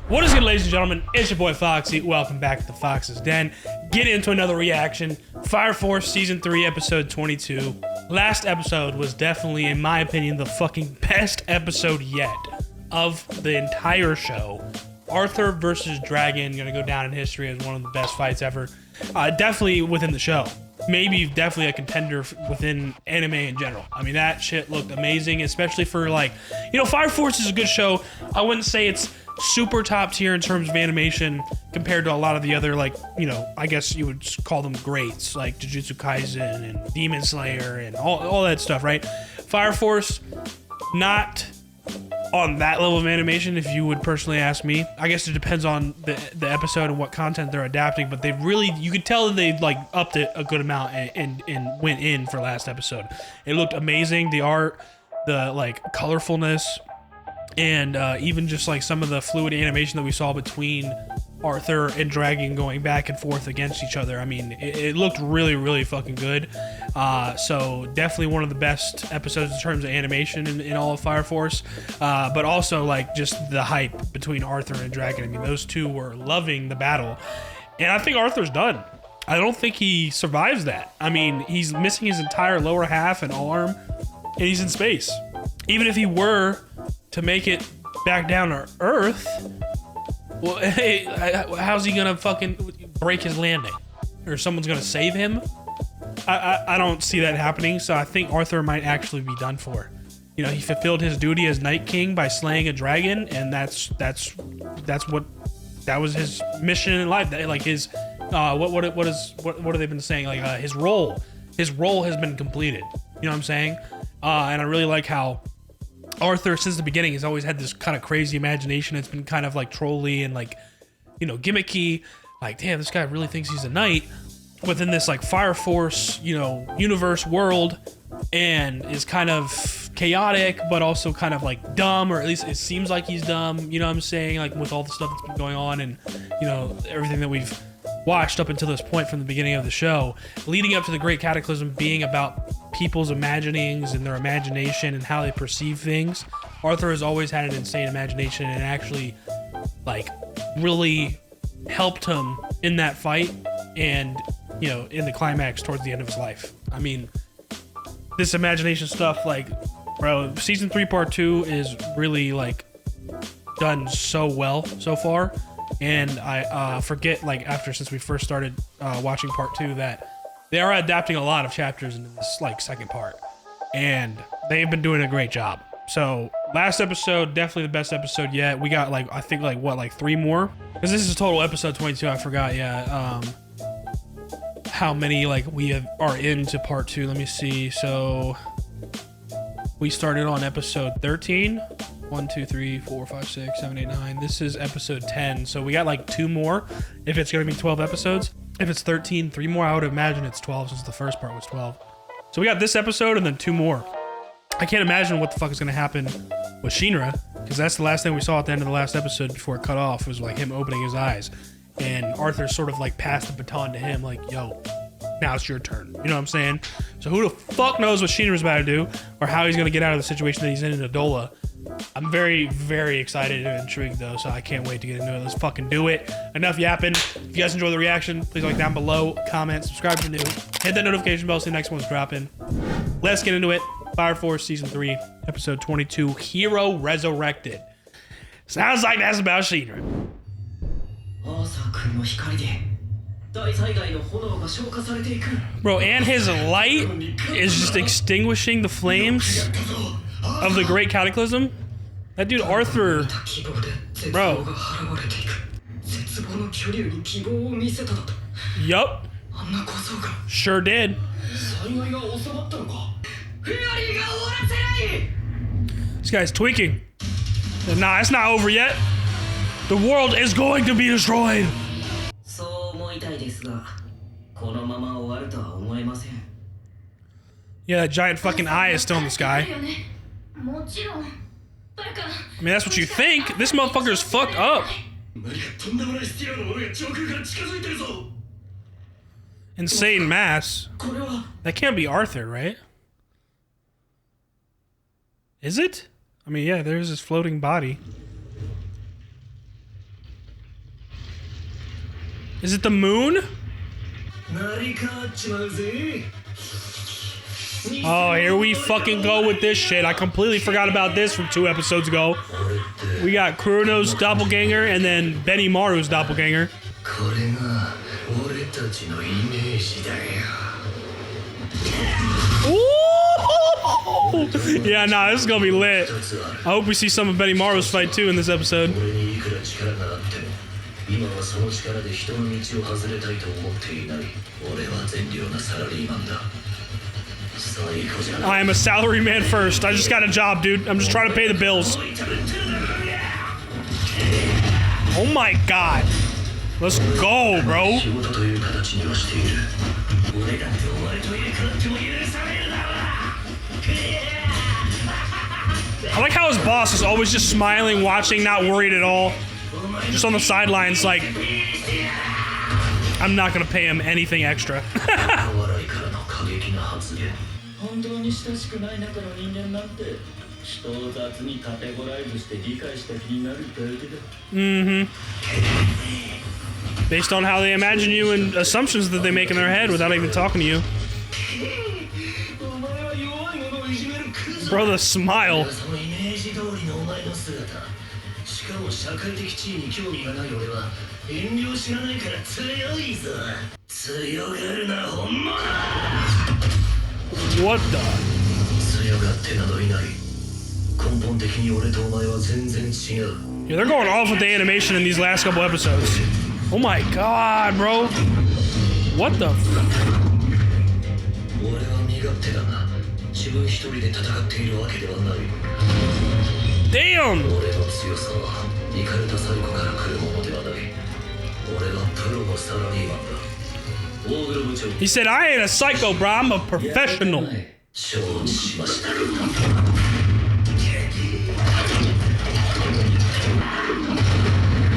What is good, ladies and gentlemen? It's your boy Foxy. Welcome back to the Fox's Den. Get into another reaction. Fire Force Season 3, Episode 22. Last episode was definitely, in my opinion, the fucking best episode yet of the entire show. Arthur versus Dragon, gonna go down in history as one of the best fights ever. Definitely within the show. Maybe definitely a contender within anime in general. I mean, that shit looked amazing, especially for like, you know, Fire Force is a good show. I wouldn't say it's super top tier in terms of animation compared to a lot of the other, like, you know, I guess you would call them greats, like Jujutsu Kaisen and Demon Slayer and all that stuff, right? Fire Force, not on that level of animation, if you would personally ask me. I guess it depends on the episode and what content they're adapting, but they really, you could tell that they like upped it a good amount and went in for last episode. It looked amazing. The art, the like colorfulness, and even just like some of the fluid animation that we saw between Arthur and Dragon going back and forth against each other. I mean, it looked really, really fucking good. So definitely one of the best episodes in terms of animation in all of Fire Force. But also like just the hype between Arthur and Dragon. I mean, those two were loving the battle. And I think Arthur's done. I don't think he survives that. I mean, he's missing his entire lower half and arm, and he's in space. Even if he were to make it back down to Earth, well, hey, how's he gonna fucking break his landing? Or someone's gonna save him? I don't see that happening, so I think Arthur might actually be done for. You know, he fulfilled his duty as Night King by slaying a dragon, and that was his mission in life. That, like his what have they been saying? Like his role has been completed. You know what I'm saying? And I really like how Arthur, since the beginning, has always had this kind of crazy imagination. It's been kind of like trolly and like, you know, gimmicky. Like, damn, this guy really thinks he's a knight within this like Fire Force, you know, universe world, and is kind of chaotic, but also kind of like dumb, or at least it seems like he's dumb. You know what I'm saying? Like with all the stuff that's been going on, and you know everything that we've watched up until this point from the beginning of the show, leading up to the Great Cataclysm being about people's imaginings and their imagination and how they perceive things. Arthur has always had an insane imagination, and actually like really helped him in that fight and, you know, in the climax towards the end of his life. I mean, this imagination stuff, like, bro, season 3 part 2 is really like done so well so far. And I forget, like, since we first started watching part 2, that they are adapting a lot of chapters into this like second part, and they've been doing a great job. So last episode, definitely the best episode yet. We got like, I think like what, like 3 more, because this is total episode 22. I forgot, yeah, how many like we are into part 2. Let me see. So we started on episode 13. 1, 2, 3, 4, 5, 6, 7, 8, 9. This is episode 10. So we got like 2 more if it's going to be 12 episodes. If it's 13, 3 more. I would imagine it's 12 since the first part was 12. So we got this episode and then 2 more. I can't imagine what the fuck is going to happen with Shinra, because that's the last thing we saw at the end of the last episode before it cut off, was like him opening his eyes. And Arthur sort of like passed the baton to him, like, yo, now it's your turn. You know what I'm saying? So who the fuck knows what Shinra's about to do, or how he's going to get out of the situation that he's in Adola. I'm very, very excited and intrigued though, so I can't wait to get into it. Let's fucking do it. Enough yapping. If you guys enjoy the reaction, please like down below, comment, subscribe if you're new, hit that notification bell so the next one's dropping. Let's get into it. Fire Force Season 3, Episode 22, Hero Resurrected. Sounds like that's about Shinra. Bro, and his light is just extinguishing the flames of the Great Cataclysm. That dude Arthur, bro. Yup. Sure did. This guy's tweaking. Nah, it's not over yet. The world is going to be destroyed. Yeah, that giant fucking eye is still in the sky. I mean, that's what you think. This motherfucker's fucked up. Insane mass. That can't be Arthur, right? Is it? I mean, yeah, there's his floating body. Is it the moon? Oh, here we fucking go with this shit. I completely forgot about this from 2 episodes ago. We got Kurono's doppelganger and then Benimaru's doppelganger. Ooh! Yeah, nah, this is gonna be lit. I hope we see some of Benimaru's fight too in this episode. I am a salaryman first. I just got a job, dude. I'm just trying to pay the bills. Oh my god. Let's go, bro. I like how his boss is always just smiling, watching, not worried at all. Just on the sidelines, like, I'm not gonna pay him anything extra. Based on how they imagine you and assumptions that they make in their head without even talking to you. Bro, the smile. What the? Yeah, they're going off with the animation in these last couple episodes. Oh my god, bro. What the f- Damn! He said, I ain't a psycho, bro. I'm a professional.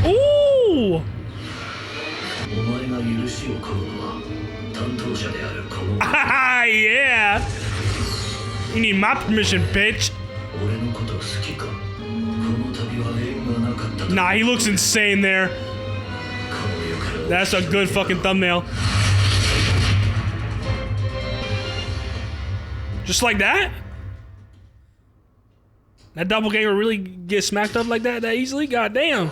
Ooh! Ah, yeah! You need my permission, bitch. Nah, he looks insane there. That's a good fucking thumbnail. Just like that? That doppelganger really get smacked up like that easily? God damn.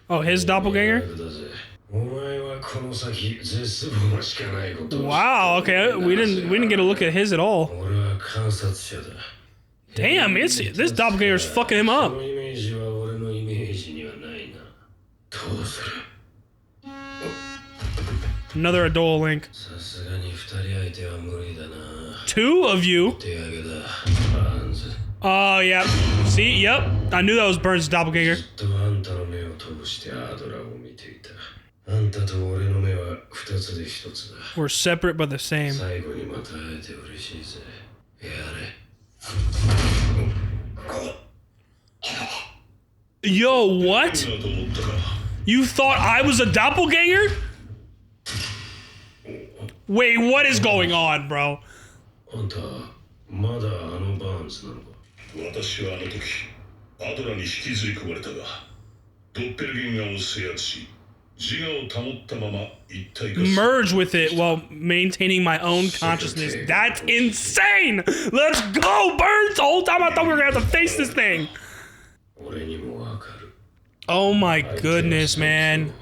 Oh, his doppelganger? Wow, okay. We didn't get a look at his at all. Damn, this doppelganger's fucking him up. Another Adol link. 2 of you? Oh, yeah. See? Yep. I knew that was Burns' doppelganger. We're separate but the same. Yo, what? You thought I was a doppelganger? Wait, what is going on, bro? Merge with it while maintaining my own consciousness. That's insane! Let's go, Burns! The whole time I thought we were gonna have to face this thing. Oh my goodness, man.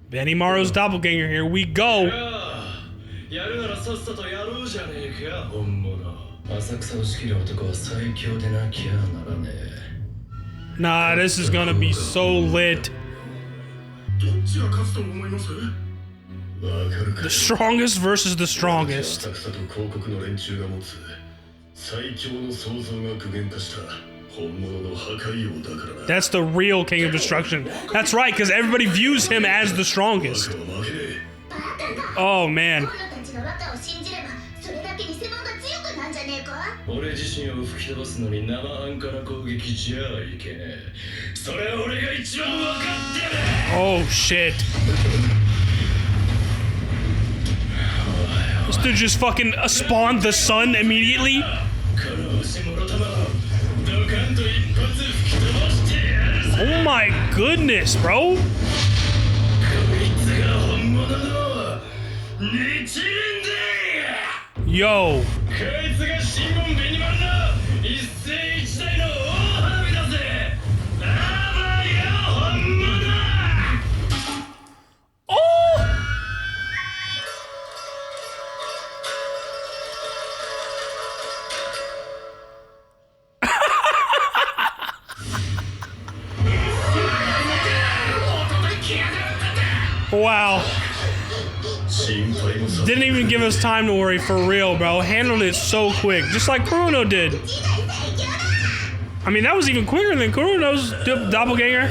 Benimaru's doppelganger, here we go. Nah, this is gonna be so lit. The strongest versus the strongest. That's the real King of Destruction. That's right, because everybody views him as the strongest. Oh, man. Oh, shit. This dude just fucking spawned the sun immediately. Oh my goodness, bro. Yo. Oh! Wow. Didn't even give us time to worry, for real, bro. Handled it so quick, just like Kurono did. I mean, that was even quicker than Kurono's doppelganger.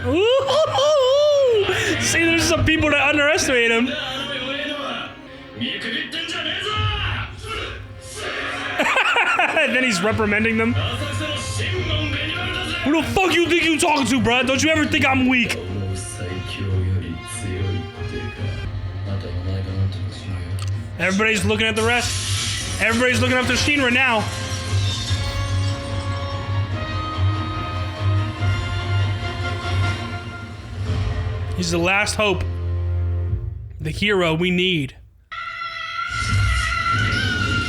Ooh! See, there's some people that underestimate him. And then he's reprimanding them. Who the fuck you think you talking to, bruh? Don't you ever think I'm weak? Everybody's looking at the rest. Everybody's looking up to Shinra now. He's the last hope. The hero we need.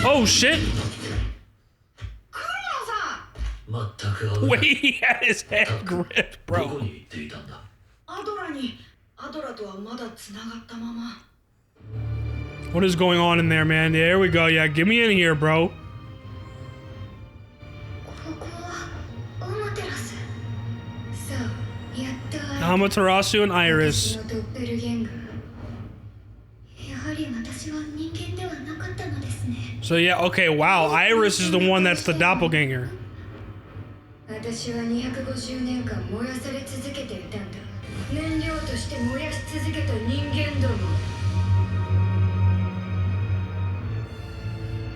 Oh shit! Wait, he had his head gripped, bro. What is going on in there, man? There we go. Yeah, get me in here, bro. Amaterasu and Iris. So yeah, okay, wow. Iris is the one that's the doppelganger.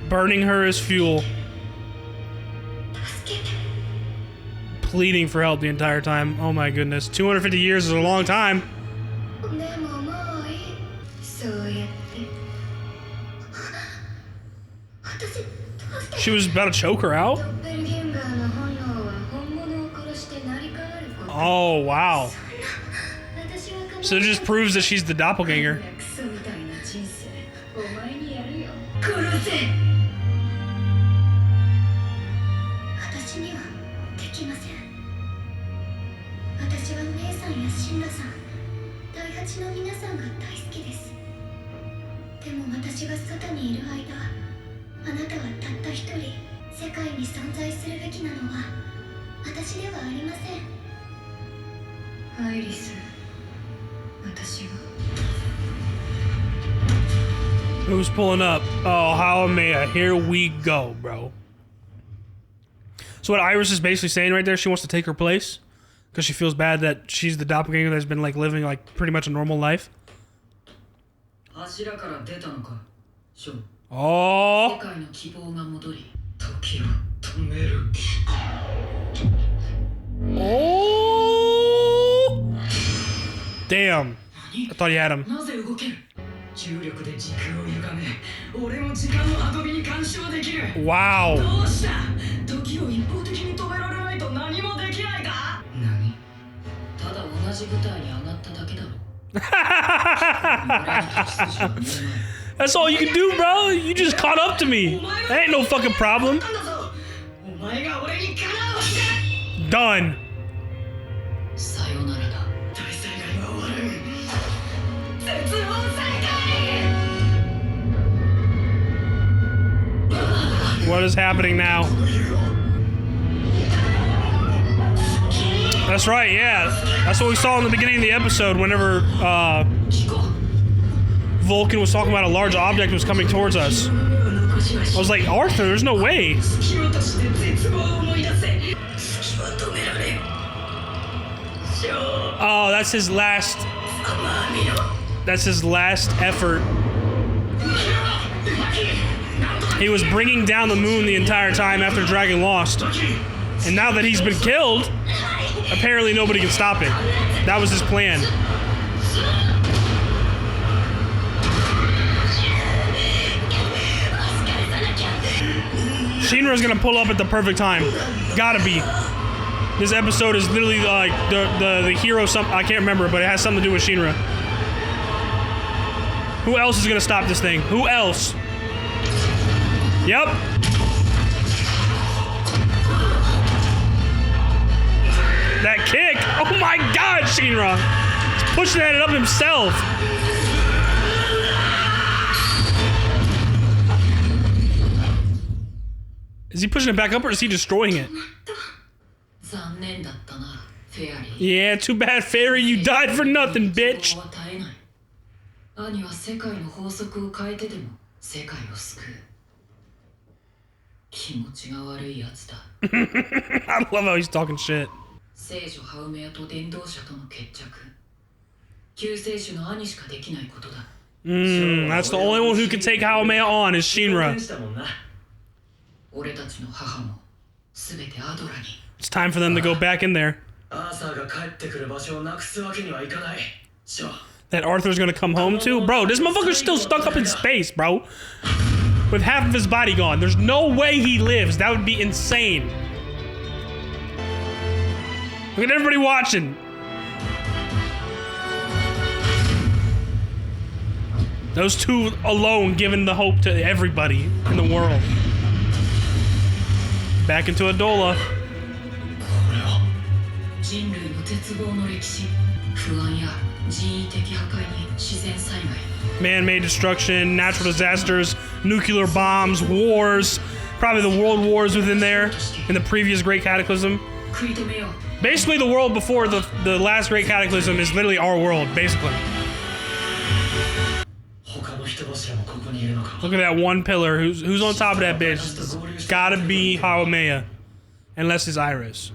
Burning her as fuel. Pleading for help the entire time. Oh my goodness. 250 years is a long time. She was about to choke her out? Oh, wow. So it just proves that she's the doppelganger. Who's pulling up? Oh, Haumea. Here we go, bro. So what Iris is basically saying right there, she wants to take her place because she feels bad that she's the doppelganger that's been like living like pretty much a normal life. Oh. Oh. Damn. I thought he had him. Wow. That's all you can do, bro. You just caught up to me. That ain't no fucking problem. Done. What is happening now? That's right, yeah. That's what we saw in the beginning of the episode whenever Vulcan was talking about a large object was coming towards us. I was like, Arthur, there's no way. Oh, that's his last... That's his last effort. He was bringing down the moon the entire time after Dragon lost. And now that he's been killed, apparently nobody can stop it. That was his plan. Shinra's gonna pull up at the perfect time. Gotta be. This episode is literally like the hero. I can't remember, but it has something to do with Shinra. Who else is gonna stop this thing? Who else? Yep. That kick! Oh my God, Shinra! He's pushing it up himself. Is he pushing it back up or is he destroying it? Yeah, too bad, Fairy. You died for nothing, bitch. I love how he's talking shit. That's the only one who can take Haumea on is Shinra. It's time for them to go back in there. That Arthur's gonna come home too? Bro, this motherfucker's still stuck up in space, bro. With half of his body gone. There's no way he lives. That would be insane. Look at everybody watching. Those two alone giving the hope to everybody in the world. Back into Adola. Man-made destruction, natural disasters, nuclear bombs, wars, probably the world wars within there in the previous Great Cataclysm. Basically, the world before the last Great Cataclysm is literally our world, basically. Look at that one pillar. Who's on top of that bitch? It's gotta be Haumea, unless it's Iris.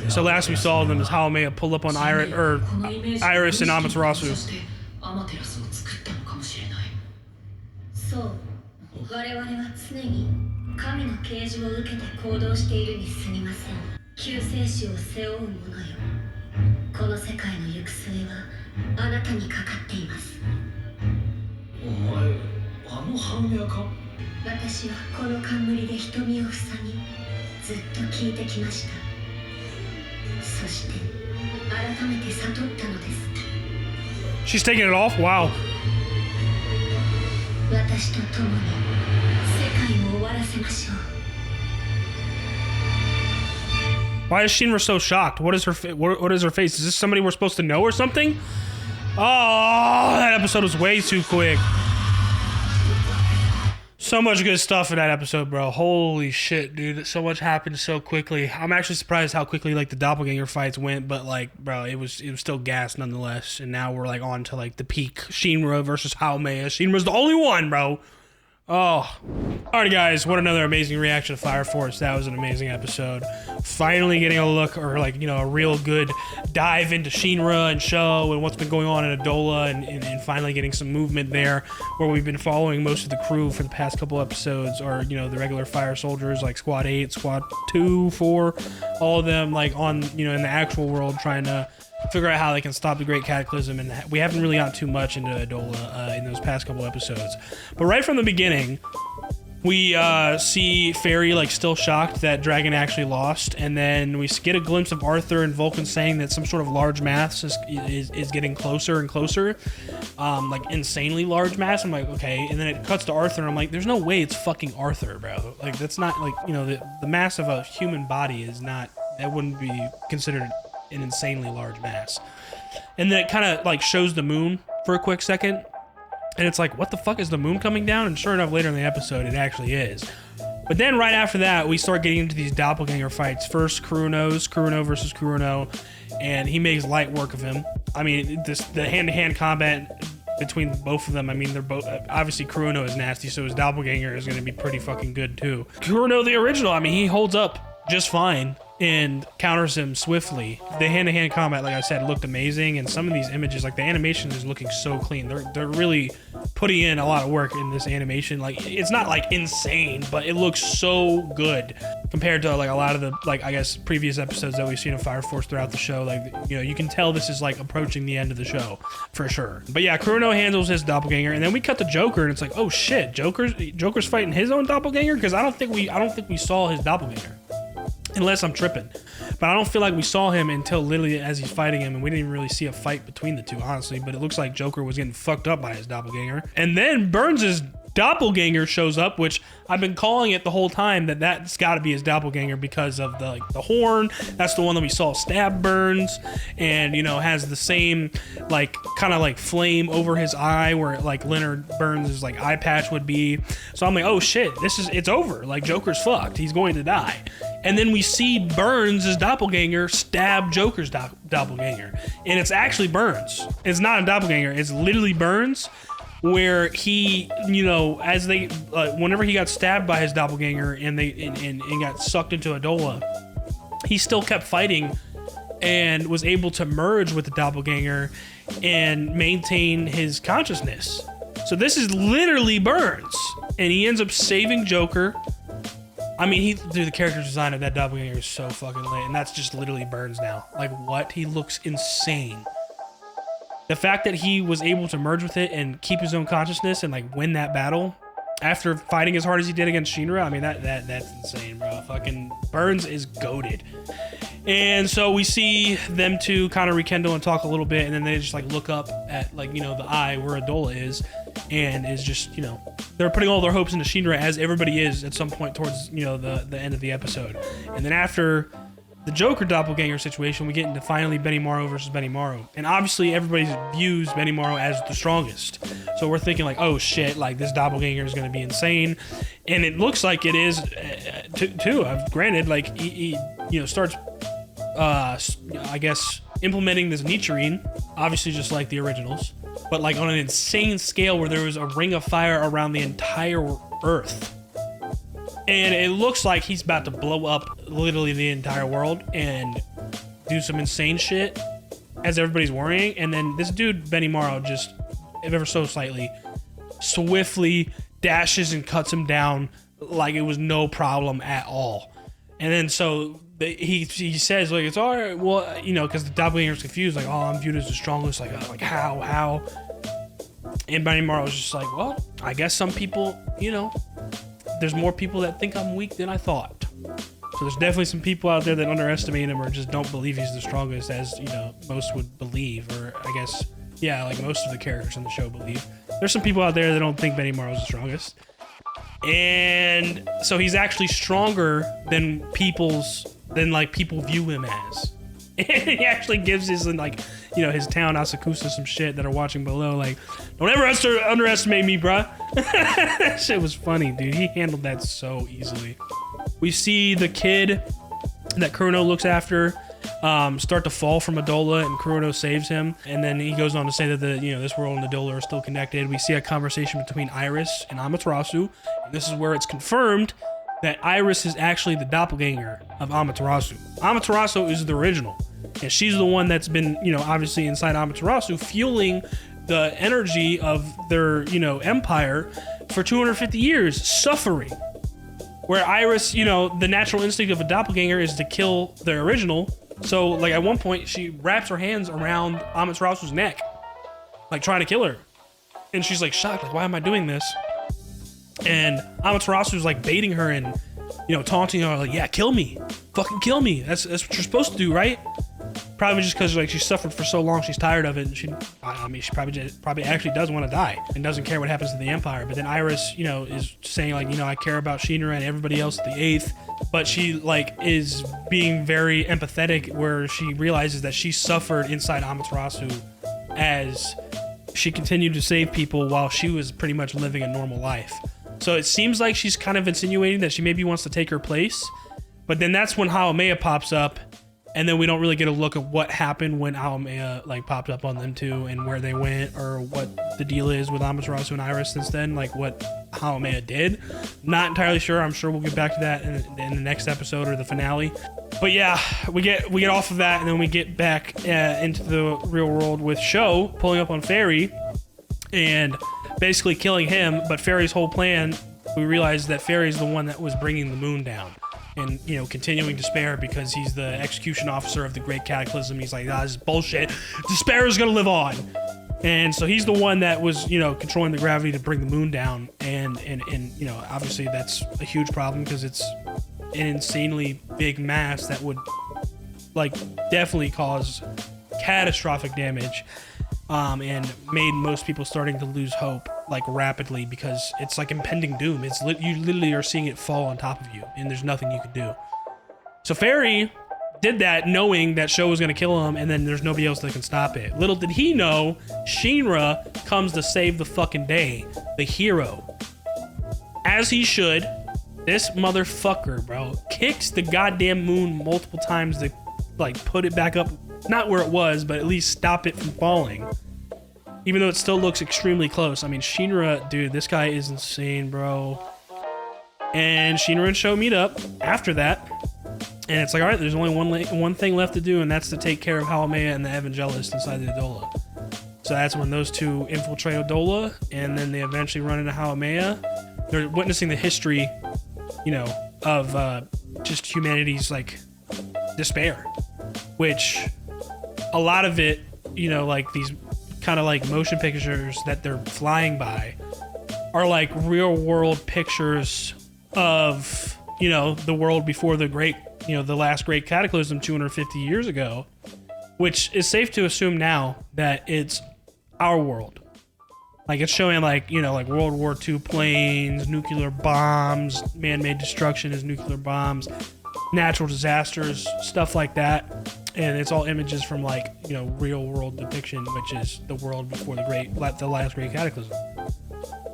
So last we saw them is Haumea pull up on Iris and Amaterasu. She's taking it off? Wow. Why is Shinra so shocked? What is her face? Is this somebody we're supposed to know or something? Oh, that episode was way too quick. So much good stuff in that episode, bro. Holy shit, dude. So much happened so quickly. I'm actually surprised how quickly like the doppelganger fights went, but like, bro, it was still gas nonetheless. And now we're like on to like the peak Shinra versus Haumea. Shinra's the only one, bro. Oh. Alright guys, what another amazing reaction to Fire Force. That was an amazing episode. Finally getting a look, or like, you know, a real good dive into Shinra and Show and what's been going on in Adola, and finally getting some movement there where we've been following most of the crew for the past couple episodes, or, you know, the regular Fire Soldiers like Squad 8, Squad 2, 4, all of them like on, you know, in the actual world trying to figure out how they can stop the Great Cataclysm, and we haven't really gotten too much into Adola in those past couple episodes. But right from the beginning, we see Fairy like still shocked that Dragon actually lost, and then we get a glimpse of Arthur and Vulcan saying that some sort of large mass is getting closer and closer, like insanely large mass. I'm like, okay, and then it cuts to Arthur, and I'm like, there's no way it's fucking Arthur, bro. Like that's not like, you know, the mass of a human body is not, that wouldn't be considered an insanely large mass. And then it kind of like shows the moon for a quick second, and it's like, what the fuck, is the moon coming down? And sure enough, later in the episode it actually is. But then right after that, we start getting into these doppelganger fights. First Kurono versus Kurono, and he makes light work of him. I mean, the hand-to-hand combat between both of them, I mean, they're both, obviously Kurono is nasty, so his doppelganger is going to be pretty fucking good too. Kurono the original, I mean, he holds up just fine and counters him swiftly. The hand-to-hand combat, like I said, looked amazing, and some of these images, like the animation is looking so clean. They're really putting in a lot of work in this animation. Like, it's not like insane, but it looks so good compared to like a lot of the, like, I guess previous episodes that we've seen of Fire Force throughout the show. Like, you know, you can tell this is like approaching the end of the show for sure. But yeah, Kurono handles his doppelganger, and then we cut to Joker, and it's like, oh shit, Joker's fighting his own doppelganger, because I don't think we saw his doppelganger. Unless I'm tripping. But I don't feel like we saw him until literally as he's fighting him, and we didn't even really see a fight between the two, honestly. But it looks like Joker was getting fucked up by his doppelganger. And then Burns' doppelganger shows up, which I've been calling it the whole time that's got to be his doppelganger because of the horn. That's the one that we saw stab Burns, and, you know, has the same like kind of like flame over his eye where like Leonard Burns' like eye patch would be. So I'm like, oh shit, it's over. Like, Joker's fucked. He's going to die. And then we see Burns' doppelganger stab Joker's doppelganger. And it's actually Burns. It's not a doppelganger. It's literally Burns, where he, you know, as they, whenever he got stabbed by his doppelganger and got sucked into Adola, he still kept fighting and was able to merge with the doppelganger and maintain his consciousness. So this is literally Burns. And he ends up saving Joker. I mean, dude, the character design of that doppelganger is so fucking lit, and that's just literally Burns now. Like, what? He looks insane. The fact that he was able to merge with it and keep his own consciousness and like win that battle after fighting as hard as he did against Shinra, I mean, that's insane, bro. Fucking Burns is goated. And so we see them two kind of rekindle and talk a little bit, and then they just like look up at, like, you know, the eye where Adola is, and is just, you know, they're putting all their hopes into Shinra, as everybody is at some point towards, you know, the end of the episode. And then after the Joker doppelganger situation, we get into finally Benimaru versus Benimaru. And obviously everybody views Benimaru as the strongest. So we're thinking like, oh shit, like this doppelganger is going to be insane. And it looks like it is too. Granted, like he you know, starts, I guess, implementing this Nichirin, obviously just like the originals, but like on an insane scale where there was a ring of fire around the entire earth. And it looks like he's about to blow up literally the entire world and do some insane shit as everybody's worrying. And then this dude, Benimaru, just ever so swiftly dashes and cuts him down like it was no problem at all. And then so he says, like, it's all right. Well, you know, because the doppelganger's confused, like, oh, I'm viewed as the strongest. Like how? And Benimaru was just like, well, I guess some people, you know, there's more people that think I'm weak than I thought. So there's definitely some people out there that underestimate him or just don't believe he's the strongest, as, you know, most would believe, or I guess, yeah, like most of the characters on the show believe. There's some people out there that don't think Benimaru is the strongest. And so he's actually stronger than people view him as. And he actually gives his, like, you know, his town Asakusa some shit that are watching below, like, don't ever underestimate me, bruh. That shit was funny, dude. He handled that so easily. We see the kid that Kurono looks after start to fall from Adola, and Kurono saves him. And then he goes on to say that this world and Adola are still connected. We see a conversation between Iris and Amaterasu, and this is where it's confirmed that Iris is actually the doppelganger of Amaterasu. Amaterasu is the original, and she's the one that's been, you know, obviously inside Amaterasu, fueling the energy of their, you know, empire for 250 years, suffering. Where Iris, you know, the natural instinct of a doppelganger is to kill the original. So, like, at one point, she wraps her hands around Amaterasu's neck, like, trying to kill her. And she's, like, shocked, like, why am I doing this? And Amaterasu's, like, baiting her and, you know, taunting her, like, yeah, kill me. Fucking kill me. That's what you're supposed to do, right? Probably just because, like, she suffered for so long, she's tired of it, and she probably actually does want to die and doesn't care what happens to the Empire. But then Iris, you know, is saying, like, you know, I care about Shinra and everybody else at the 8th, but she, like, is being very empathetic, where she realizes that she suffered inside Amaterasu as she continued to save people while she was pretty much living a normal life. So it seems like she's kind of insinuating that she maybe wants to take her place, but then that's when Haumea pops up And then we don't really get a look at what happened when Haumea like popped up on them too, and where they went, or what the deal is with Amaterasu and Iris since then, like what Haumea did. Not entirely sure. I'm sure we'll get back to that in the next episode or the finale. But yeah, we get off of that, and then we get back into the real world with Sho pulling up on Fairy and basically killing him. But Fairy's whole plan, we realize that Fairy's the one that was bringing the moon down. And, you know, continuing Despair because he's the execution officer of the Great Cataclysm. He's like, this is bullshit. Despair is gonna live on. And so he's the one that was, you know, controlling the gravity to bring the moon down. And you know, obviously that's a huge problem because it's an insanely big mass that would, like, definitely cause catastrophic damage. And made most people starting to lose hope, like, rapidly, because it's like impending doom. It's you literally are seeing it fall on top of you, and there's nothing you can do. So Fairy did that knowing that Sho was going to kill him, and then there's nobody else that can stop it. Little did he know, Shinra comes to save the fucking day. The hero. As he should. This motherfucker, bro, kicks the goddamn moon multiple times to, like, put it back up. Not where it was, but at least stop it from falling. Even though it still looks extremely close. I mean, Shinra, dude, this guy is insane, bro. And Shinra and Sho meet up after that. And it's like, all right, there's only one thing left to do, and that's to take care of Haumea and the Evangelist inside the Adola. So that's when those two infiltrate Adola, and then they eventually run into Haumea. They're witnessing the history, you know, of just humanity's, like, despair. Which, a lot of it, you know, like these kind of like motion pictures that they're flying by are like real world pictures of, you know, the world before the great, you know, the last great cataclysm 250 years ago, which is safe to assume now that it's our world. Like, it's showing, like, you know, like World War II planes, nuclear bombs, man-made destruction as nuclear bombs, natural disasters, stuff like that. And it's all images from, like, you know, real world depiction, which is the world before the last great cataclysm.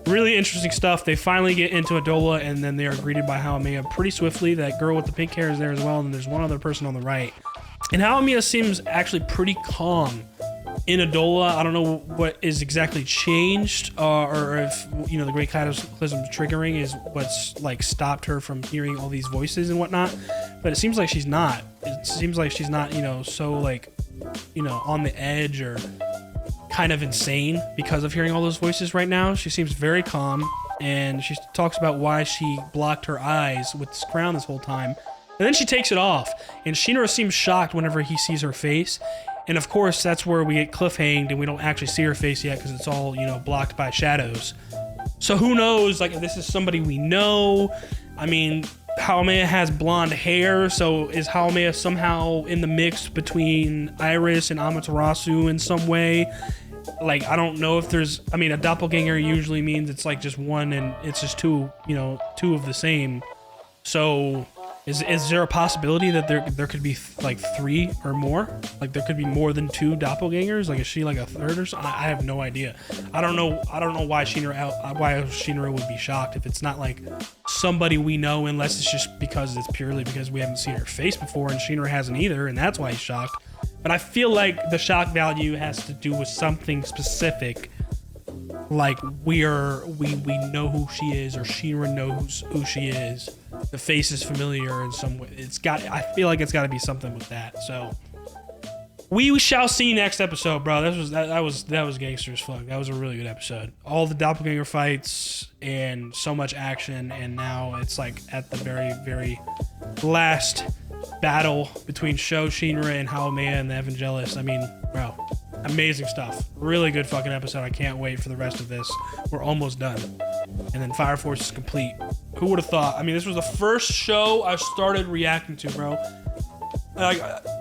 Really interesting stuff. They finally get into Adola, and then they are greeted by Haumea pretty swiftly. That girl with the pink hair is there as well, and there's one other person on the right. And Haumea seems actually pretty calm in Adola. I don't know what is exactly changed, or if, you know, the Great Cataclysm triggering is what's, like, stopped her from hearing all these voices and whatnot. But it seems like she's not. It seems like she's not, you know, so, like, you know, on the edge or kind of insane because of hearing all those voices right now. She seems very calm, and she talks about why she blocked her eyes with this crown this whole time. And then she takes it off, and Shinra seems shocked whenever he sees her face. And of course, that's where we get cliffhanged, and we don't actually see her face yet because it's all, you know, blocked by shadows. So who knows, like, if this is somebody we know. I mean, Haumea has blonde hair, so is Haumea somehow in the mix between Iris and Amaterasu in some way? Like, I don't know if there's, I mean, a doppelganger usually means it's like just one and it's just two, you know, two of the same. So is there a possibility that there could be like three or more? Like, there could be more than two doppelgangers? Like, is she like a third or something? I have no idea. I don't know why Shinra would be shocked if it's not like somebody we know, unless it's just because it's purely because we haven't seen her face before and Shinra hasn't either, and that's why he's shocked. But I feel like the shock value has to do with something specific, like we know who she is, or Shinra knows who she is. The face is familiar in some way. I feel like it's got to be something with that. So we shall see next episode, bro. That was gangster as fuck. That was a really good episode. All the doppelganger fights and so much action, and now it's like at the very, very last battle between Sho, Shinra, and Haumea and the Evangelist. I mean, bro, amazing stuff. Really good fucking episode. I can't wait for the rest of this. We're almost done. And then Fire Force is complete. Who would have thought? I mean, this was the first show I started reacting to, bro.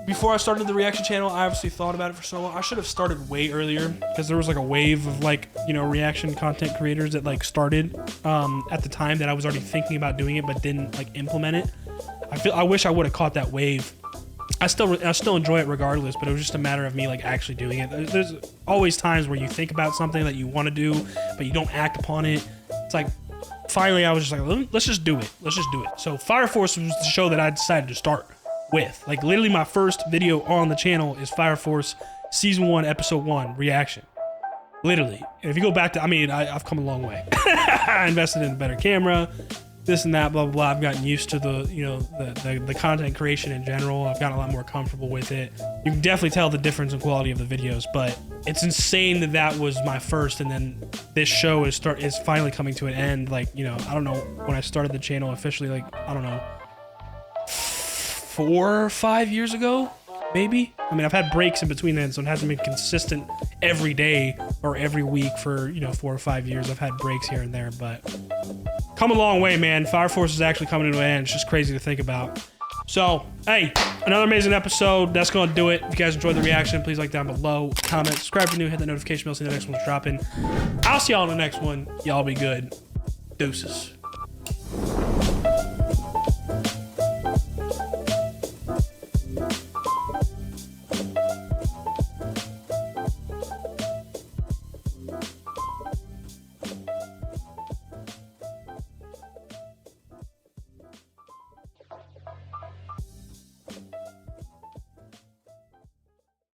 Before I started the reaction channel, I obviously thought about it for so long. I should have started way earlier, because there was like a wave of, like, you know, reaction content creators that like started at the time that I was already thinking about doing it but didn't like implement it. I wish I would have caught that wave. I still enjoy it regardless, but it was just a matter of me like actually doing it. There's always times where you think about something that you want to do, but you don't act upon it. It's like, finally I was just like, let's just do it. Let's just do it. So Fire Force was the show that I decided to start. with. Like literally my first video on the channel is Fire Force Season 1, Episode 1 reaction. Literally. And if you go back to, I mean, I've come a long way. I invested in a better camera, this and that, blah, blah, blah. I've gotten used to the, you know, the content creation in general. I've gotten a lot more comfortable with it. You can definitely tell the difference in quality of the videos, but it's insane that that was my first, and then this show is finally coming to an end. Like, you know, I don't know when I started the channel officially, like, I don't know, 4 or 5 years ago, maybe. I mean, I've had breaks in between then, so it hasn't been consistent every day or every week for, you know, 4 or 5 years. I've had breaks here and there, but come a long way, man. Fire Force is actually coming to an end. It's just crazy to think about. So, hey, another amazing episode. That's going to do it. If you guys enjoyed the reaction, please like down below, comment, subscribe if you're new, hit that notification bell so the next one's dropping. I'll see y'all in the next one. Y'all be good. Deuces.